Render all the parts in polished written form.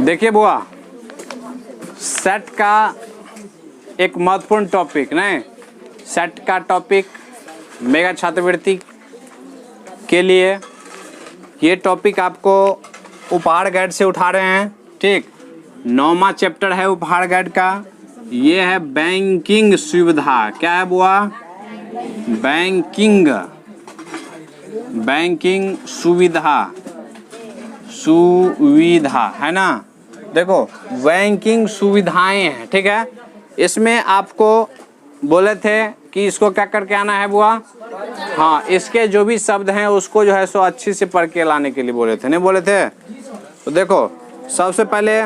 देखिए बुआ, सेट का एक महत्वपूर्ण टॉपिक नहीं, सेट का टॉपिक मेगा छात्रवृत्ति के लिए ये टॉपिक आपको उपहार गाइड से उठा रहे हैं। ठीक, 9वां चैप्टर है उपहार गाइड का। ये है बैंकिंग सुविधा। क्या है बुआ? बैंकिंग सुविधा है ना। देखो बैंकिंग सुविधाएं हैं, ठीक है। इसमें आपको बोले थे कि इसको क्या करके आना है बुआ? हाँ, इसके जो भी शब्द हैं उसको जो है सो अच्छी से पढ़ के लाने के लिए बोले थे, नहीं बोले थे? तो देखो सबसे पहले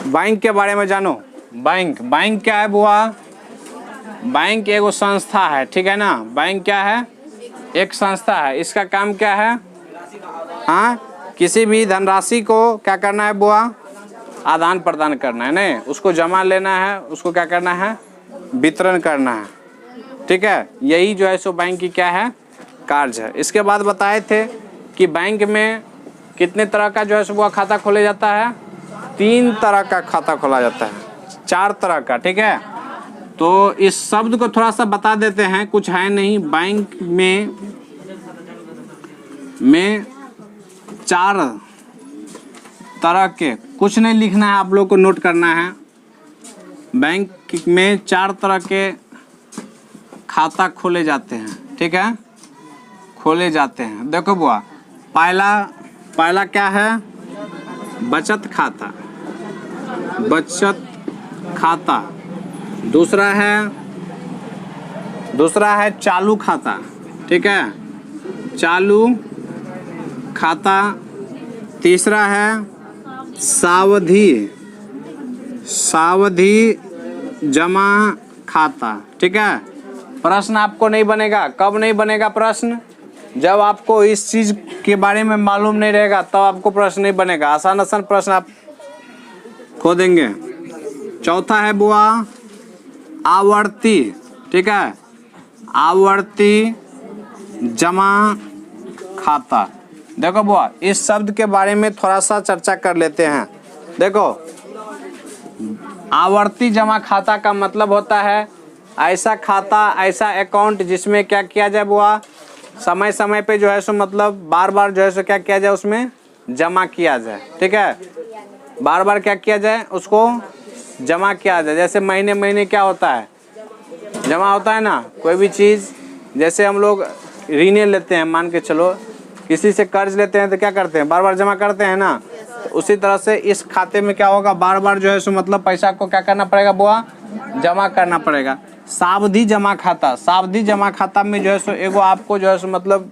बैंक के बारे में जानो। बैंक क्या है बुआ? बैंक एगो संस्था है, ठीक है ना। बैंक क्या है? एक संस्था है। इसका काम क्या है? हाँ, किसी भी धनराशि को क्या करना है बुआ? आदान प्रदान करना है, नहीं उसको जमा लेना है, उसको क्या करना है? वितरण करना है, ठीक है। यही जो है सो बैंक की क्या है? कार्य है। इसके बाद बताए थे कि बैंक में कितने तरह का जो है सो बुआ खाता खोले जाता है? 3 तरह का खाता खोला जाता है, 4 तरह का, ठीक है। तो इस शब्द को थोड़ा सा बता देते हैं, कुछ है नहीं। बैंक में 4 तरह के, कुछ नहीं लिखना है, आप लोग को नोट करना है। बैंक में 4 तरह के खाता खोले जाते हैं, ठीक है, खोले जाते हैं। देखो बुआ, पहला क्या है? बचत खाता। दूसरा है चालू खाता, ठीक है, चालू खाता। तीसरा है सावधि जमा खाता, ठीक है। प्रश्न आपको नहीं बनेगा, कब नहीं बनेगा प्रश्न? जब आपको इस चीज के बारे में मालूम नहीं रहेगा तब आपको प्रश्न नहीं बनेगा। आसान प्रश्न आप खो देंगे। चौथा है बुआ आवर्ती, ठीक है, आवर्ती जमा खाता। देखो बुआ, इस शब्द के बारे में थोड़ा सा चर्चा कर लेते हैं। देखो आवर्ती जमा खाता का मतलब होता है ऐसा खाता, ऐसा अकाउंट जिसमें क्या किया जाए बुआ? समय समय पे जो है सो मतलब बार बार जो है सो क्या किया जाए? उसमें जमा किया जाए, ठीक है। बार बार क्या किया जाए? उसको जमा किया जाए। जैसे महीने क्या होता है? जमा होता है ना। कोई भी चीज़, जैसे हम लोग ऋण लेते हैं, मान के चलो किसी से कर्ज लेते हैं तो क्या करते हैं? बार बार जमा करते हैं ना। तो उसी तरह से इस खाते में क्या होगा? बार बार जो है सो मतलब पैसा को क्या करना पड़ेगा बुआ? जमा करना पड़ेगा। सावधि जमा खाता में जो है सो एगो आपको जो है सो मतलब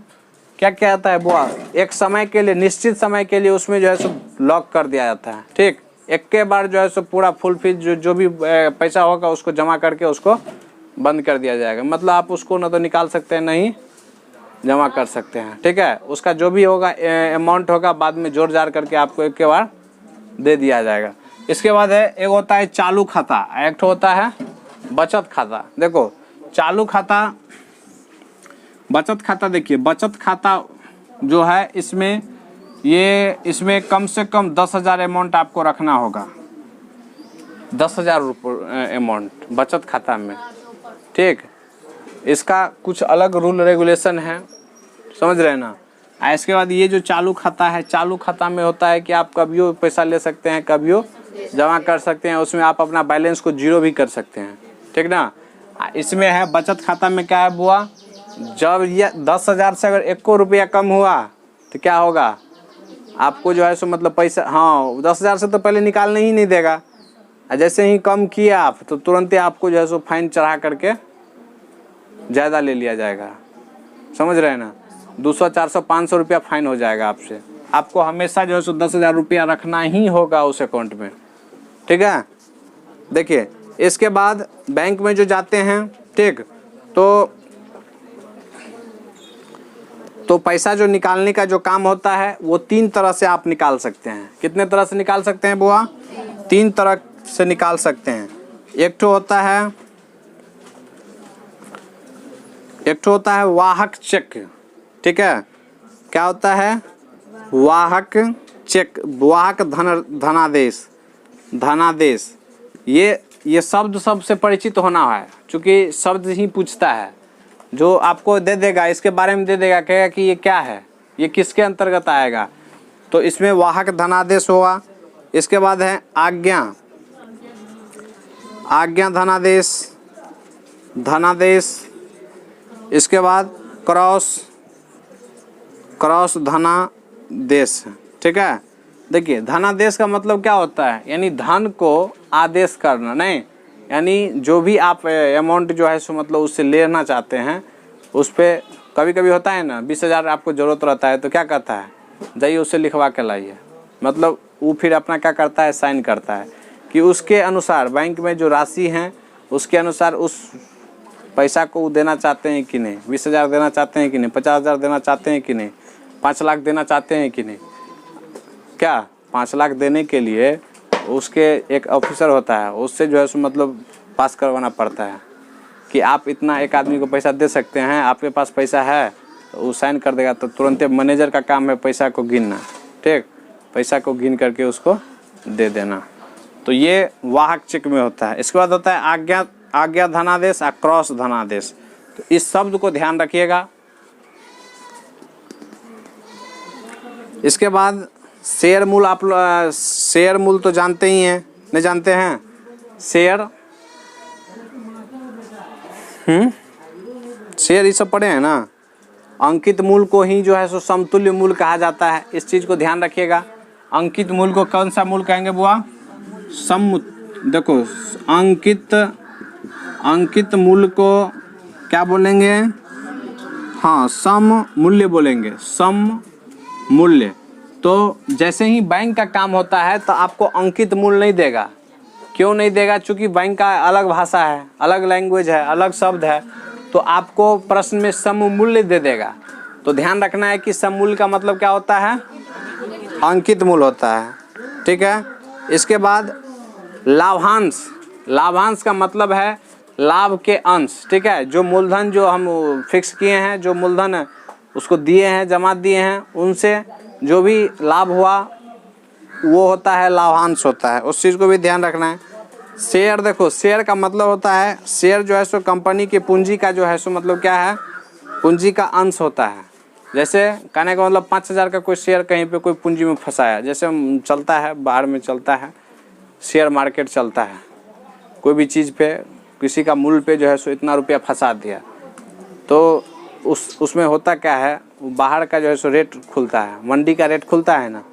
क्या आता है बुआ? एक समय के लिए, निश्चित समय के लिए उसमें जो है सो लॉक कर दिया जाता है, ठीक। एक के बार जो है सो पूरा फुल फीस जो भी पैसा होगा उसको जमा करके उसको बंद कर दिया जाएगा। मतलब आप उसको न तो निकाल सकते हैं, नहीं जमा कर सकते हैं, ठीक है। उसका जो भी होगा अमाउंट होगा बाद में जोड़ जाड़ करके आपको एक के बार दे दिया जाएगा। इसके बाद है एक होता है चालू खाता, एक होता है बचत खाता। देखो चालू खाता, बचत खाता। देखिए बचत खाता जो है इसमें कम से कम 10,000 अमाउंट आपको रखना होगा। 10,000 रुपये अमाउंट बचत खाता में, ठीक। इसका कुछ अलग रूल रेगुलेशन है, समझ रहे हैं ना। इसके बाद ये जो चालू खाता है, चालू खाता में होता है कि आप कभी पैसा ले सकते हैं, कभी जमा कर सकते हैं। उसमें आप अपना बैलेंस को जीरो भी कर सकते हैं, ठीक ना। इसमें है बचत खाता में क्या है बुआ? जब ये 10,000 से अगर 1 रुपया कम हुआ तो क्या होगा? आपको जो है सो मतलब पैसा, हाँ 10,000 से तो पहले निकालने ही नहीं देगा। जैसे ही कम किया आप तो तुरंत ही आपको जो है सो फाइन चढ़ा करके ज़्यादा ले लिया जाएगा, समझ रहे हैं ना। 200, 400, 500 रुपया फाइन हो जाएगा आपसे। आपको हमेशा जो है सो 10,000 रुपया रखना ही होगा उस अकाउंट में, ठीक है। देखिए इसके बाद बैंक में जो जाते हैं, ठीक, तो पैसा जो निकालने का जो काम होता है वो 3 तरह से आप निकाल सकते हैं। कितने तरह से निकाल सकते हैं बुआ? 3 तरह से निकाल सकते हैं। एक तो होता है वाहक चेक, ठीक है। क्या होता है? वाहक चेक, वाहक धनादेश, धनादेश, ये शब्द सबसे परिचित होना है, क्योंकि शब्द ही पूछता है। जो आपको दे देगा इसके बारे में दे देगा, कहेगा कि ये क्या है, ये किसके अंतर्गत आएगा, तो इसमें वाहक धनादेश होगा। इसके बाद है आज्ञा, आज्ञा धनादेश, धनादेश। इसके बाद क्रॉस धनादेश, ठीक है। देखिए धनादेश का मतलब क्या होता है, यानी धन को आदेश करना, नहीं यानी जो भी आप अमाउंट जो है सो मतलब उससे लेना चाहते हैं, उस पर कभी कभी होता है ना 20,000 आपको ज़रूरत रहता है, तो क्या करता है, जाइए उससे लिखवा के लाइए, मतलब वो फिर अपना क्या करता है, साइन करता है कि उसके अनुसार बैंक में जो राशि है उसके अनुसार उस पैसा को वो देना चाहते हैं कि नहीं, 20,000 देना चाहते हैं कि नहीं, 50,000 देना चाहते हैं कि नहीं, 5 लाख देना चाहते हैं कि नहीं। क्या 5 लाख देने के लिए उसके एक ऑफिसर होता है, उससे जो है सो मतलब पास करवाना पड़ता है कि आप इतना एक आदमी को पैसा दे सकते हैं, आपके पास पैसा है, तो वो साइन कर देगा, तो तुरंत मैनेजर का काम है पैसा को गिनना, ठीक, पैसा को गिन करके उसको दे देना। तो ये वाहक चेक में होता है। इसके बाद होता है आज्ञा धनादेश और क्रॉस धनादेश। तो इस शब्द को ध्यान रखिएगा। इसके बाद शेयर मूल, आप शेयर मूल तो जानते ही हैं, नहीं जानते हैं, शेयर शेयर ये सब पढ़े हैं ना। अंकित मूल को ही जो है सो समतुल्य मूल कहा जाता है, इस चीज़ को ध्यान रखिएगा। अंकित मूल को कौन सा मूल कहेंगे बुआ, देखो अंकित मूल को क्या बोलेंगे, हाँ सम मूल्य बोलेंगे, सम मूल्य। तो जैसे ही बैंक का काम होता है तो आपको अंकित मूल नहीं देगा, क्यों नहीं देगा, क्योंकि बैंक का अलग भाषा है, अलग लैंग्वेज है, अलग शब्द है, तो आपको प्रश्न में सम मूल्य दे देगा। तो ध्यान रखना है कि सम मूल्य का मतलब क्या होता है, अंकित मूल होता है, ठीक है। इसके बाद लाभांश, लाभांश का मतलब है लाभ के अंश, ठीक है। जो मूलधन जो हम फिक्स किए हैं, जो मूलधन उसको दिए हैं, जमा दिए हैं, उनसे जो भी लाभ हुआ वो होता है लाभांश होता है, उस चीज़ को भी ध्यान रखना है। शेयर, देखो शेयर का मतलब होता है, शेयर जो है सो कंपनी की पूंजी का जो है सो मतलब क्या है, पूंजी का अंश होता है। जैसे कहने का मतलब 5,000 का कोई शेयर कहीं पे कोई पूंजी में फंसाया, जैसे चलता है बाहर में चलता है, शेयर मार्केट चलता है, कोई भी चीज़ पे किसी का मूल्य पे जो है सो इतना रुपया फंसा दिया, तो उसमें होता क्या है, बाहर का जो है सो रेट खुलता है, मंडी का रेट खुलता है ना,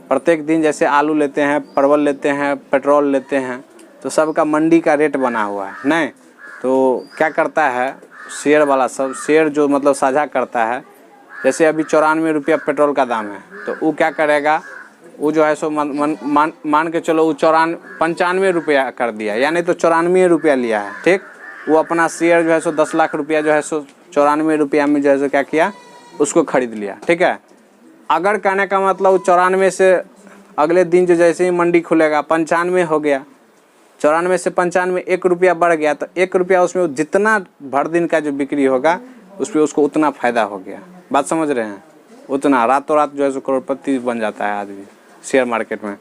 प्रत्येक दिन जैसे आलू लेते हैं, परवल लेते हैं, पेट्रोल लेते हैं, तो सबका मंडी का रेट बना हुआ है, नहीं तो क्या करता है शेयर वाला सब, शेयर जो मतलब साझा करता है, जैसे अभी 94 रुपया पेट्रोल का दाम है, तो वो क्या करेगा, वो जो है सो मान के चलो वो 95 रुपया कर दिया, यानी तो 94 रुपया लिया है, ठीक। वो अपना शेयर जो है सो 10 लाख रुपया जो है सो 94 रुपया में जो है सो क्या किया, उसको खरीद लिया, ठीक है। अगर कहने का मतलब 94 से अगले दिन जो जैसे ही मंडी खुलेगा 95 हो गया, 94 से 95 1 रुपया बढ़ गया, तो 1 रुपया उसमें जितना भर दिन का जो बिक्री होगा उस पर उसको उतना फ़ायदा हो गया। बात समझ रहे हैं, उतना रातों रात जो है सो करोड़पति बन जाता है आदमी शेयर मार्केट में।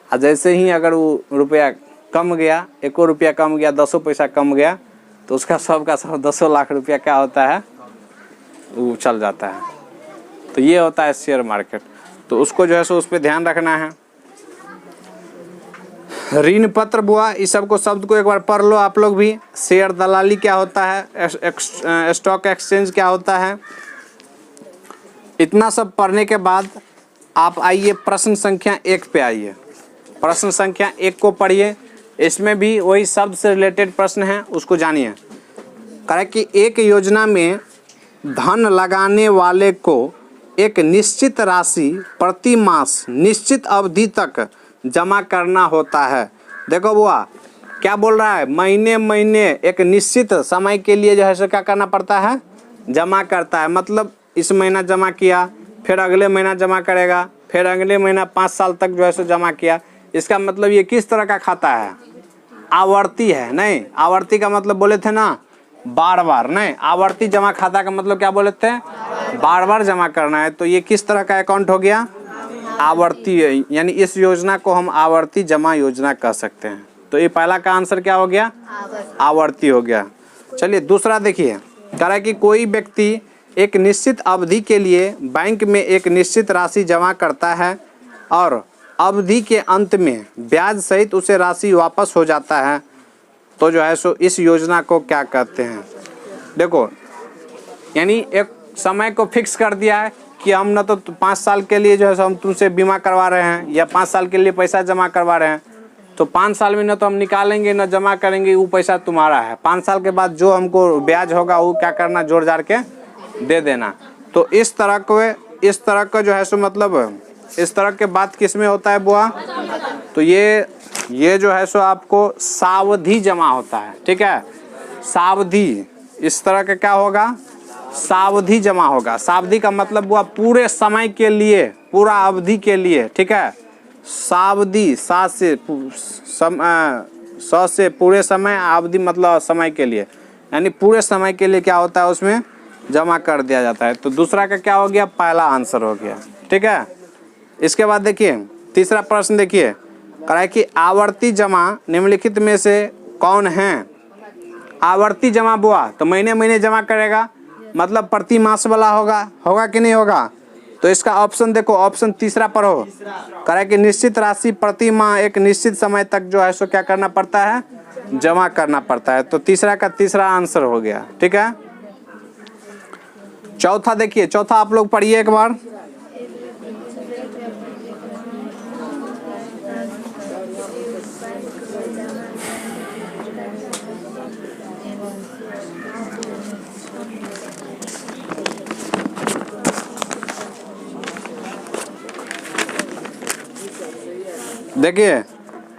और जैसे ही अगर वो रुपया कम गया, 1 रुपया कम गया, 10 पैसा कम गया, तो उसका सब का सब 10 लाख रुपया क्या होता है, वो चल जाता है। तो ये होता है शेयर मार्केट, तो उसको जो है सो उस पर ध्यान रखना है। ऋण पत्र बुआ, इस सब को शब्द को एक बार पढ़ लो आप लोग भी। शेयर दलाली क्या होता है, स्टॉक एक्सचेंज क्या होता है, इतना सब पढ़ने के बाद आप आइए प्रश्न संख्या 1 पे आइए। प्रश्न संख्या 1 को पढ़िए, इसमें भी वही शब्द से रिलेटेड प्रश्न है, उसको जानिए। कहे कि एक योजना में धन लगाने वाले को एक निश्चित राशि प्रति मास निश्चित अवधि तक जमा करना होता है। देखो बुआ क्या बोल रहा है, महीने महीने एक निश्चित समय के लिए जो है सो क्या करना पड़ता है, जमा करता है। मतलब इस महीना जमा किया, फिर अगले महीना जमा करेगा, फिर अगले महीना 5 साल तक जो है सो जमा किया। इसका मतलब ये किस तरह का खाता है, आवर्ती है। नहीं, आवर्ती का मतलब बोले थे ना बार बार, नहीं आवर्ती जमा खाता का मतलब क्या बोले थे, बार बार जमा करना है। तो ये किस तरह का अकाउंट हो गया, आवर्ती, यानी इस योजना को हम आवर्ती जमा योजना कह सकते हैं। तो ये पहला का आंसर क्या हो गया? आवर्ती हो गया। चलिए दूसरा देखिए, कह रहा है कि कोई व्यक्ति एक निश्चित अवधि के लिए बैंक में एक निश्चित राशि जमा करता है और अवधि के अंत में ब्याज सहित उसे राशि वापस हो जाता है, तो जो है सो इस योजना को क्या कहते हैं? देखो, यानी एक समय को फिक्स कर दिया है कि हम न तो 5 साल के लिए जो है सो हम तुमसे बीमा करवा रहे हैं या 5 साल के लिए पैसा जमा करवा रहे हैं, तो 5 साल में न तो हम निकालेंगे न जमा करेंगे, वो पैसा तुम्हारा है। 5 साल के बाद जो हमको ब्याज होगा वो क्या करना, जोड़ जाड़ के दे देना। तो इस तरह का जो है सो मतलब इस तरह के बात किस में होता है बुआ? तो ये जो है सो आपको सावधि जमा होता है, ठीक है। सावधि, इस तरह का क्या होगा? सावधि जमा होगा। सावधि का मतलब हुआ पूरे समय के लिए, पूरा अवधि के लिए, ठीक है। सावधि, सा से पूरे समय, अवधि मतलब समय के लिए, यानी पूरे समय के लिए क्या होता है उसमें जमा कर दिया जाता है। तो दूसरा का क्या हो गया? पहला आंसर हो गया, ठीक है। इसके बाद देखिए तीसरा प्रश्न देखिए, कह रहा है कि आवर्ती जमा निम्नलिखित में से कौन है? आवर्ती जमा बुआ तो महीने महीने जमा करेगा, मतलब प्रति मास वाला होगा कि नहीं होगा? तो इसका ऑप्शन देखो, ऑप्शन तीसरा पर हो, कह रहा है कि निश्चित राशि प्रति माह एक निश्चित समय तक जो है सो क्या करना पड़ता है? जमा करना पड़ता है। तो तीसरा का तीसरा आंसर हो गया, ठीक है। चौथा देखिए, चौथा आप लोग पढ़िए एक बार। देखिए,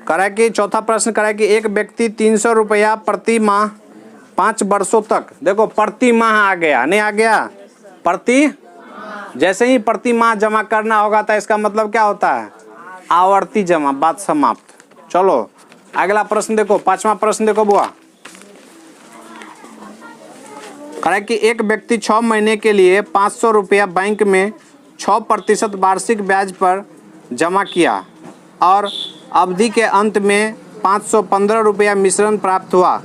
कह रहा है कि चौथा प्रश्न कह रहा है कि एक व्यक्ति 300 रुपया प्रति माह 5 वर्षों तक, देखो प्रति माह आ गया, नहीं आ गया? प्रति, जैसे ही प्रति माह जमा करना होगा तो इसका मतलब क्या होता है? आवर्ती जमा, बात समाप्त। चलो अगला प्रश्न देखो, 5वां प्रश्न देखो बुआ। कह रहा है कि एक व्यक्ति 6 महीने के लिए 500 रुपया बैंक में 6% वार्षिक ब्याज पर जमा किया और अवधि के अंत में 515 रुपया मिश्रण प्राप्त हुआ,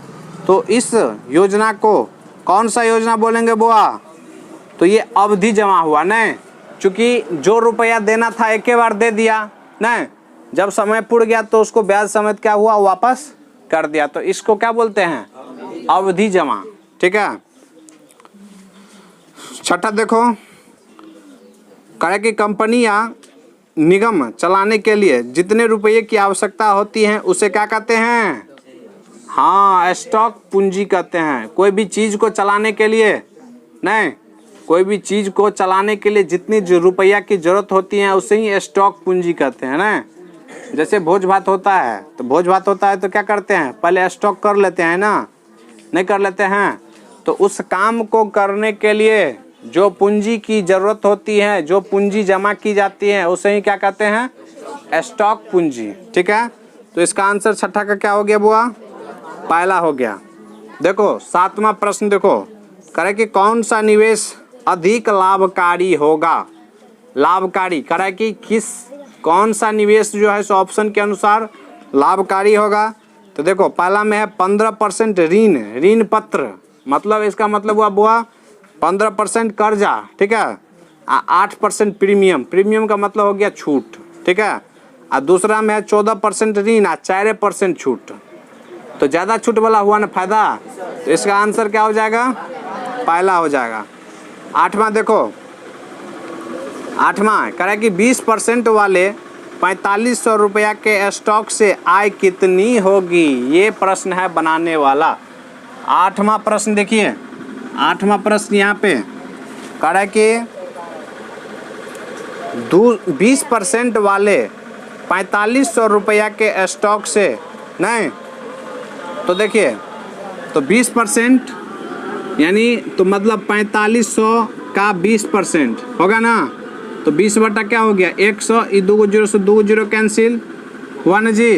तो इस योजना को कौन सा योजना बोलेंगे बुआ? तो ये अवधि जमा हुआ नहीं, क्योंकि जो रुपया देना था एक बार दे दिया नहीं, जब समय पूर्ण गया तो उसको ब्याज समेत क्या हुआ, वापस कर दिया। तो इसको क्या बोलते हैं? अवधि जमा, ठीक है। छठा देखो, कह रहा कि कंपनी या निगम चलाने के लिए जितने रुपये की आवश्यकता होती है उसे क्या कहते हैं? हाँ, स्टॉक पूंजी कहते हैं। कोई भी चीज को चलाने के लिए नहीं, कोई भी चीज को चलाने के लिए जितनी रुपया की जरूरत होती है उसे ही स्टॉक पूंजी कहते हैं ना। जैसे भोज भात होता है, तो भोज भात होता है तो क्या करते हैं? पहले स्टॉक कर लेते हैं ना, नहीं कर लेते हैं? तो उस काम को करने के लिए जो पूंजी की जरूरत होती है, जो पूंजी जमा की जाती है उसे ही क्या कहते हैं? स्टॉक पूंजी, ठीक है। तो इसका आंसर छठा का क्या हो गया बुआ? पहला हो गया। देखो 7वां प्रश्न देखो, करे कि कौन सा निवेश अधिक लाभकारी होगा? लाभकारी, करे कि कौन सा निवेश जो है सो ऑप्शन के अनुसार लाभकारी होगा? तो देखो पहला में है 15% ऋण पत्र, मतलब इसका मतलब हुआ बुआ 15% कर्जा, ठीक है। 8% प्रीमियम का मतलब हो गया छूट, ठीक है। और दूसरा में है 14% ऋण और 4% छूट, तो ज़्यादा छूट वाला हुआ ना फायदा। तो इसका आंसर क्या हो जाएगा? पहला हो जाएगा। 8वां देखो, 8वां कह रहा है कि 20% वाले 4500 रुपया के स्टॉक से आय कितनी होगी? ये प्रश्न है बनाने वाला। 8वां प्रश्न देखिए, 8वां प्रश्न यहाँ पे कह रहा है कि 20% वाले 4500 रुपया के स्टॉक से नहीं, तो देखिए तो 20% यानी तो मतलब 4500 का 20% होगा ना, तो 20 बटा क्या हो गया 100, 2 जीरो से 2 जीरो कैंसिल हुआ ना जी।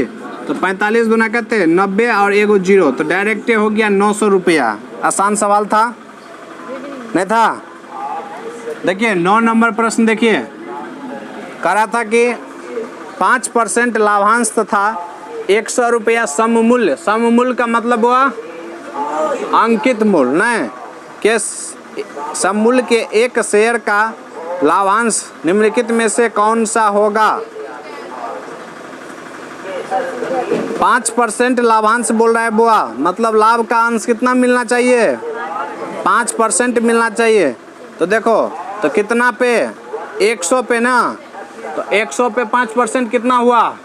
तो 45 गुना करते 90 और 1 जीरो, तो डायरेक्ट हो गया 900 रुपया। आसान सवाल था नहीं था? देखिए 9 नंबर प्रश्न देखिए, कह रहा था कि 5% लाभांश तथा 100 रुपया सममूल्य। सममूल्य का मतलब हुआ अंकित मूल्य, नहीं के सममूल्य के एक शेयर का लाभांश निम्नलिखित में से कौन सा होगा। 5% लाभांश बोल रहा है बुआ, मतलब लाभ का अंश कितना मिलना चाहिए, 5% मिलना चाहिए। तो देखो तो कितना पे, 100 पे ना, तो 100 पे 5% कितना हुआ,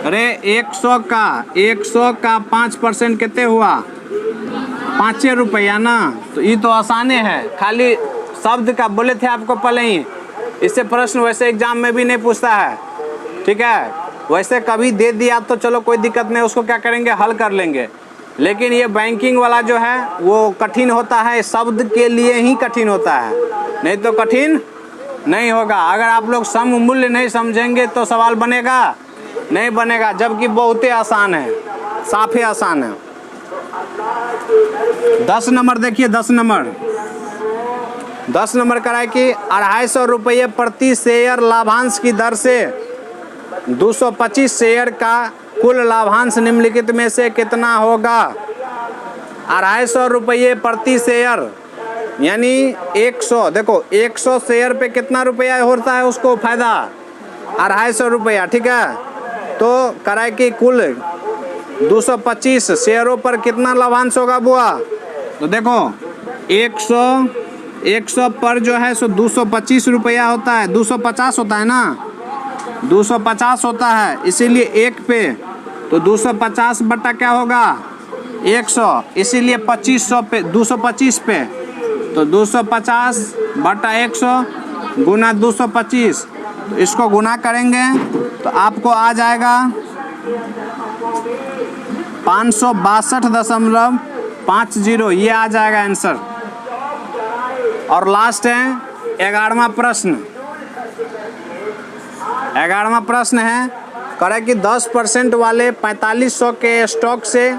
अरे 100 का 5% कितने हुआ, 5 रुपया ना। तो ये तो आसाने है, खाली शब्द का बोले थे आपको पहले ही। इससे प्रश्न वैसे एग्जाम में भी नहीं पूछता है, ठीक है। वैसे कभी दे दिया तो चलो कोई दिक्कत नहीं, उसको क्या करेंगे, हल कर लेंगे। लेकिन ये बैंकिंग वाला जो है वो कठिन होता है, शब्द के लिए ही कठिन होता है, नहीं तो कठिन नहीं होगा। अगर आप लोग सममूल्य नहीं समझेंगे तो सवाल बनेगा नहीं बनेगा, जबकि बहुत ही आसान है, साफे आसान है। 10 नंबर देखिए, 10 नंबर कराए कि 250 रुपये प्रति शेयर लाभांश की दर से 225 शेयर का कुल लाभांश निम्नलिखित में से कितना होगा। 250 रुपये प्रति शेयर यानी 100, देखो 100 शेयर पे कितना रुपया होता है उसको फायदा, 250 रुपया, ठीक है। तो कराए कि कुल 225 शेयरों पर कितना लाभांश होगा बुआ। तो देखो 100 पर जो है सो 225 रुपया होता है, 250 होता है ना, 250 होता है, इसीलिए 1 पे तो 250 बटा क्या होगा 100, इसीलिए 2500 पे 225 पे तो 250 बटा 100 गुना 225, तो इसको गुना करेंगे तो आपको आ जाएगा 562.50, ये आ जाएगा आंसर। और लास्ट है 11वां प्रश्न। 11वां प्रश्न है करे कि 10% वाले 4500 के स्टॉक से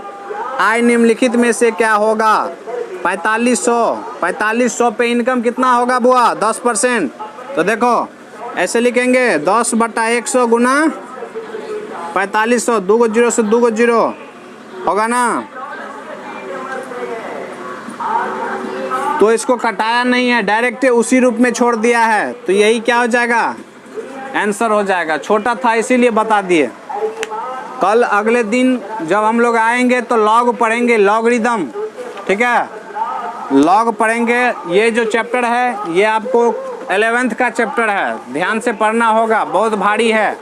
आय निम्नलिखित में से क्या होगा। 4500 पे इनकम कितना होगा बुआ 10%। तो देखो ऐसे लिखेंगे 10 बटा 100 गुना 4500, 2 जीरो से 2 जीरो होगा ना। तो इसको कटाया नहीं है, डायरेक्ट उसी रूप में छोड़ दिया है, तो यही क्या हो जाएगा आंसर हो जाएगा। छोटा था इसीलिए बता दिए। कल अगले दिन जब हम लोग आएंगे तो लॉग पढ़ेंगे, लॉगरिदम, ठीक है, लॉग पढ़ेंगे। ये जो चैप्टर है ये आपको 11th का चैप्टर है, ध्यान से पढ़ना होगा, बहुत भारी है।